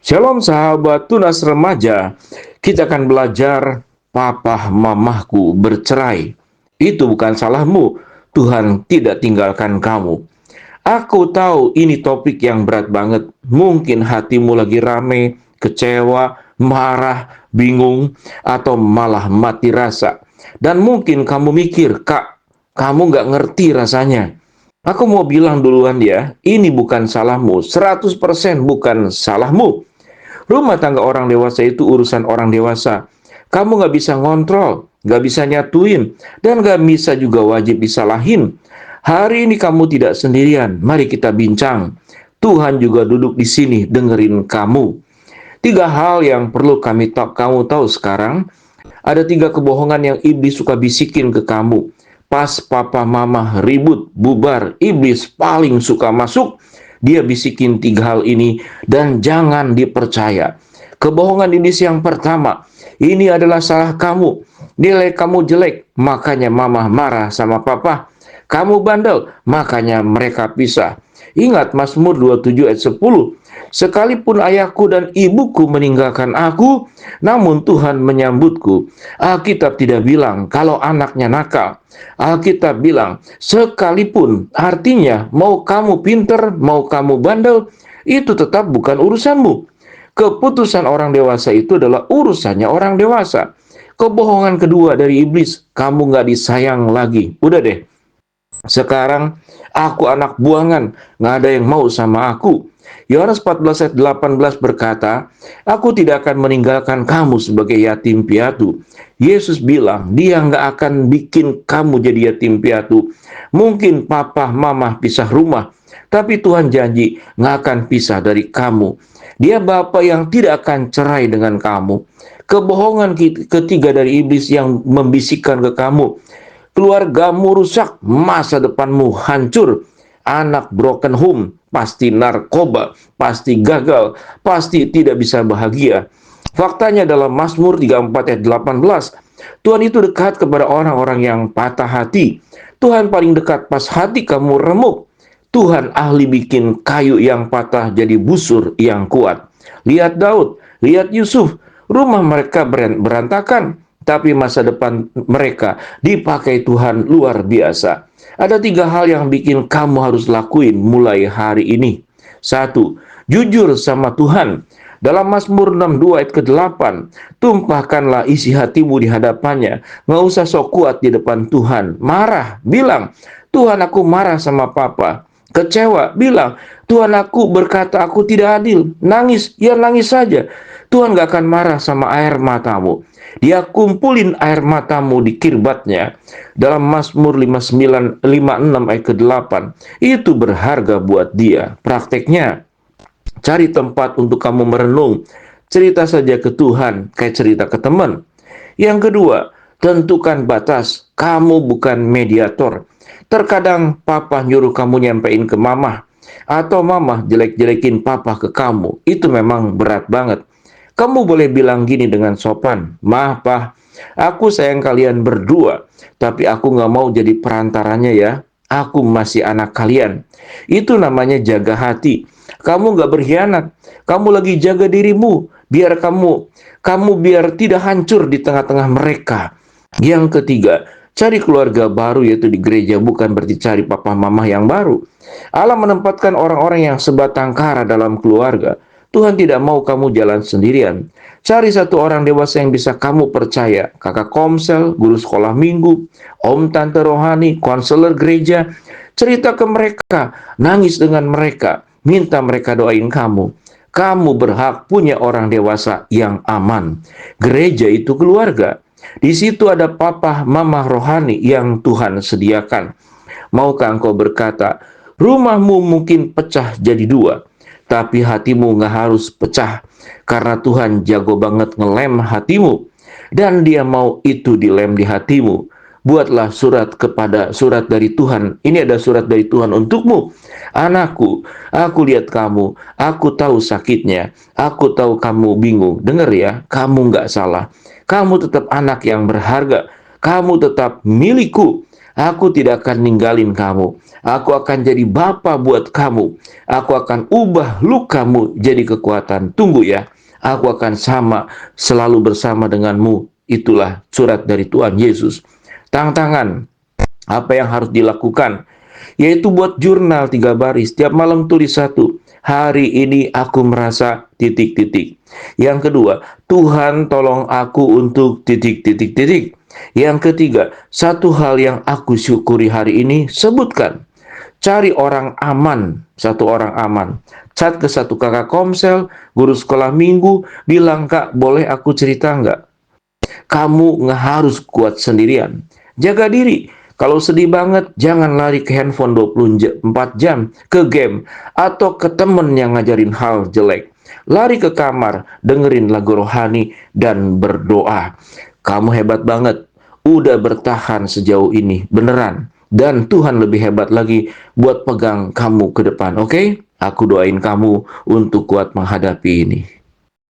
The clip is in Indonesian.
Shalom sahabat Tunas Remaja, kita akan belajar papa mamahku bercerai. Itu bukan salahmu, Tuhan tidak tinggalkan kamu. Aku tahu ini topik yang berat banget. Mungkin hatimu lagi rame, kecewa, marah, bingung, atau malah mati rasa. Dan mungkin kamu mikir, Kak, kamu nggak ngerti rasanya. Aku mau bilang duluan ya, ini bukan salahmu, 100% bukan salahmu. Rumah tangga orang dewasa itu urusan orang dewasa. Kamu nggak bisa ngontrol, nggak bisa nyatuin, dan nggak bisa juga wajib disalahin. Hari ini kamu tidak sendirian. Mari kita bincang. Tuhan juga duduk di sini dengerin kamu. Tiga hal yang perlu kamu tahu sekarang. Ada tiga kebohongan yang iblis suka bisikin ke kamu. Pas papa mama ribut, bubar, iblis paling suka masuk. Dia bisikin tiga hal ini dan jangan dipercaya. Kebohongan iblis yang pertama, ini adalah salah kamu. Nilai kamu jelek, makanya mama marah sama papa. Kamu bandel, makanya mereka pisah. Ingat Mazmur 27 ayat 10. Sekalipun ayahku dan ibuku meninggalkan aku, namun Tuhan menyambutku. Alkitab tidak bilang kalau anaknya nakal. Alkitab bilang, sekalipun, artinya mau kamu pinter, mau kamu bandel, itu tetap bukan urusanmu. Keputusan orang dewasa itu adalah urusannya orang dewasa. Kebohongan kedua dari iblis, kamu nggak disayang lagi. Udah deh, sekarang aku anak buangan, nggak ada yang mau sama aku. Yohanes 14 ayat 18 berkata, aku tidak akan meninggalkan kamu sebagai yatim piatu. Yesus bilang, dia nggak akan bikin kamu jadi yatim piatu. Mungkin papa mama pisah rumah, tapi Tuhan janji nggak akan pisah dari kamu. Dia Bapa yang tidak akan cerai dengan kamu. Kebohongan ketiga dari iblis yang membisikkan ke kamu, keluargamu rusak, masa depanmu hancur, anak broken home, pasti narkoba, pasti gagal, pasti tidak bisa bahagia. Faktanya dalam Mazmur 34 ayat 18, Tuhan itu dekat kepada orang-orang yang patah hati. Tuhan paling dekat pas hati kamu remuk. Tuhan ahli bikin kayu yang patah jadi busur yang kuat. Lihat Daud, lihat Yusuf, rumah mereka berantakan, tapi masa depan mereka dipakai Tuhan luar biasa. Ada tiga hal yang bikin kamu harus lakuin mulai hari ini. Satu, jujur sama Tuhan. Dalam Mazmur 62 ayat ke-8, tumpahkanlah isi hatimu di hadapannya. Nggak usah sok kuat di depan Tuhan. Marah, bilang, Tuhan aku marah sama papa. Kecewa, bilang, Tuhan aku berkata aku tidak adil. Nangis, ya nangis saja. Tuhan gak akan marah sama air matamu. Dia kumpulin air matamu di kirbatnya. Dalam Mazmur 59, 56 ayat ke-8. Itu berharga buat dia. Prakteknya, cari tempat untuk kamu merenung. Cerita saja ke Tuhan, kayak cerita ke teman. Yang kedua, tentukan batas. Kamu bukan mediator. Terkadang papa nyuruh kamu nyampein ke mama, atau mama jelek-jelekin papa ke kamu. Itu memang berat banget. Kamu boleh bilang gini dengan sopan, "Mah, Pah, aku sayang kalian berdua, tapi aku nggak mau jadi perantaranya ya. Aku masih anak kalian." Itu namanya jaga hati. Kamu nggak berkhianat. Kamu lagi jaga dirimu, biar kamu biar tidak hancur di tengah-tengah mereka. Yang ketiga, cari keluarga baru, yaitu di gereja, bukan berarti cari papa mama yang baru. Allah menempatkan orang-orang yang sebatang kara dalam keluarga. Tuhan tidak mau kamu jalan sendirian. Cari satu orang dewasa yang bisa kamu percaya. Kakak komsel, guru sekolah minggu, om tante rohani, konselor gereja. Cerita ke mereka, nangis dengan mereka, minta mereka doain kamu. Kamu berhak punya orang dewasa yang aman. Gereja itu keluarga. Di situ ada papa mama rohani yang Tuhan sediakan. Maukah engkau berkata, rumahmu mungkin pecah jadi dua, tapi hatimu nggak harus pecah, karena Tuhan jago banget ngelem hatimu, dan dia mau itu dilem di hatimu. Buatlah surat dari Tuhan. Ini ada surat dari Tuhan untukmu. Anakku, aku lihat kamu, aku tahu sakitnya, aku tahu kamu bingung. Dengar ya, kamu nggak salah. Kamu tetap anak yang berharga. Kamu tetap milikku. Aku tidak akan ninggalin kamu. Aku akan jadi bapa buat kamu. Aku akan ubah lukamu jadi kekuatan. Tunggu ya. Aku akan selalu bersama denganmu. Itulah surat dari Tuhan Yesus. Tantangan apa yang harus dilakukan, yaitu buat jurnal 3 baris, tiap malam tulis satu. Hari ini aku merasa titik-titik. Yang kedua, Tuhan tolong aku untuk titik-titik-titik. Yang ketiga, satu hal yang aku syukuri hari ini, sebutkan. Cari orang aman, satu orang aman. Chat ke satu kakak komsel, guru sekolah minggu, bilang, "Kak, boleh aku cerita nggak?" Kamu nggak harus kuat sendirian. Jaga diri. Kalau sedih banget, jangan lari ke handphone 24 jam, ke game, atau ke temen yang ngajarin hal jelek. Lari ke kamar, dengerin lagu rohani, dan berdoa. Kamu hebat banget, udah bertahan sejauh ini, beneran. Dan Tuhan lebih hebat lagi buat pegang kamu ke depan, oke? Aku doain kamu untuk kuat menghadapi ini.